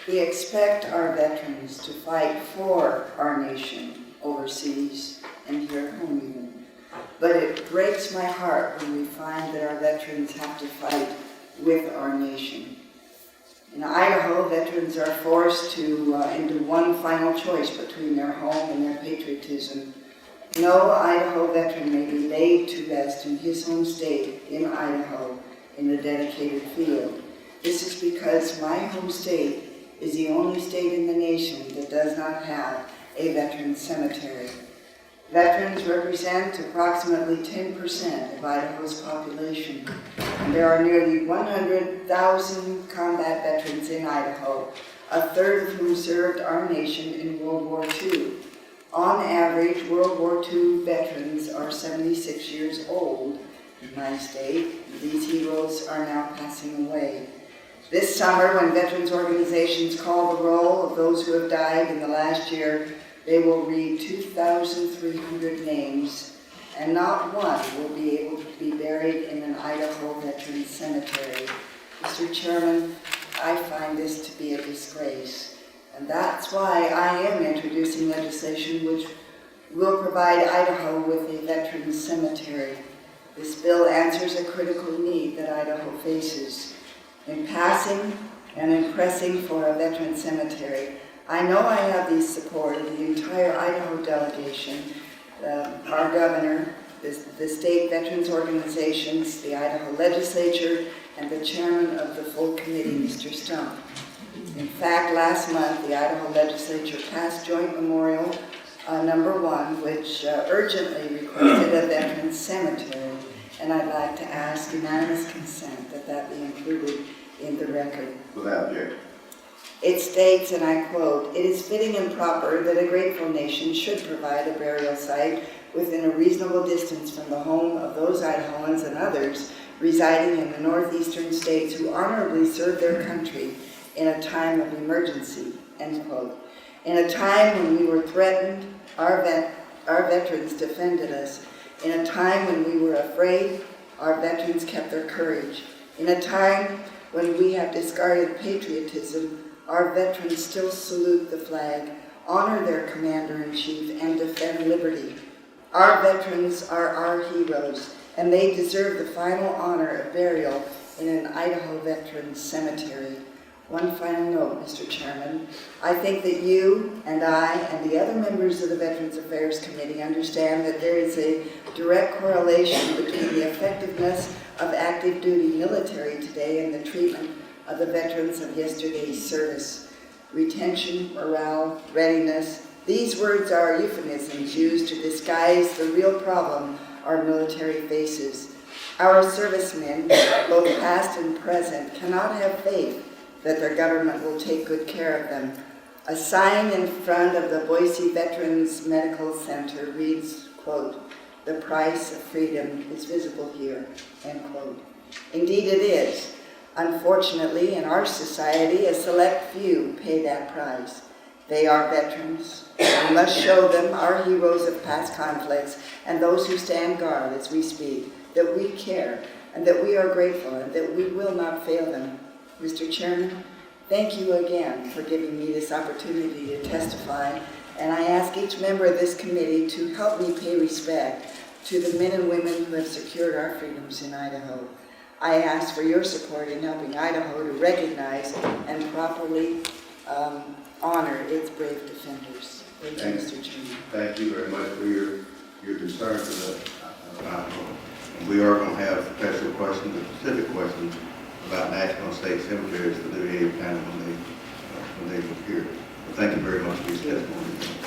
We expect our veterans to fight for our nation overseas and here at home even. But it breaks my heart when we find that our veterans have to fight with our nation. In Idaho, veterans are forced into one final choice between their home and their patriotism. No Idaho veteran may be laid to rest in his home state in Idaho in a dedicated field. This is because my home state is the only state in the nation that does not have a veterans cemetery. Veterans represent approximately 10% of Idaho's population, and there are nearly 100,000 combat veterans in Idaho, a third of whom served our nation in World War II. On average, World War II veterans are 76 years old in my state. These heroes are now passing away. This summer, when veterans organizations call the roll of those who have died in the last year, they will read 2,300 names, and not one will be able to be buried in an Idaho Veterans Cemetery. Mr. Chairman, I find this to be a disgrace, and that's why I am introducing legislation which will provide Idaho with a Veterans Cemetery. This bill answers a critical need that Idaho faces. In passing and in pressing for a Veterans Cemetery, I know I have the support of the entire Idaho delegation, our governor, the state veterans organizations, the Idaho legislature, and the chairman of the full committee, Mr. Stump. In fact, last month, the Idaho legislature passed Joint Memorial number 1, which urgently requested a veterans cemetery, and I'd like to ask unanimous consent that that be included in the record. Without objection. It states, and I quote, "It is fitting and proper that a grateful nation should provide a burial site within a reasonable distance from the home of those Idahoans and others residing in the northeastern states who honorably served their country in a time of emergency," end quote. In a time when we were threatened, our veterans defended us. In a time when we were afraid, our veterans kept their courage. In a time when we have discarded patriotism, our veterans still salute the flag, honor their commander-in-chief, and defend liberty. Our veterans are our heroes, and they deserve the final honor of burial in an Idaho Veterans Cemetery. One final note, Mr. Chairman. I think that you and I and the other members of the Veterans Affairs Committee understand that there is a direct correlation between the effectiveness of active duty military today and the treatment of the veterans of yesterday's service. Retention, morale, readiness, these words are euphemisms used to disguise the real problem our military faces. Our servicemen, both past and present, cannot have faith that their government will take good care of them. A sign in front of the Boise Veterans Medical Center reads, quote, "The price of freedom is visible here," end quote. Indeed it is. Unfortunately, in our society, a select few pay that price. They are veterans. We must show them, our heroes of past conflicts, and those who stand guard as we speak, that we care, and that we are grateful, and that we will not fail them. Mr. Chairman, thank you again for giving me this opportunity to testify, and I ask each member of this committee to help me pay respect to the men and women who have secured our freedoms in Idaho. I ask for your support in helping Idaho to recognize and properly honor its brave defenders. Thank you, Mr. Chairman. Thank you very much for your concern for the Idaho. And we are going to have special questions, specific questions about national and state cemeteries for the VA panel when they appear. Well, thank you very much for your testimony.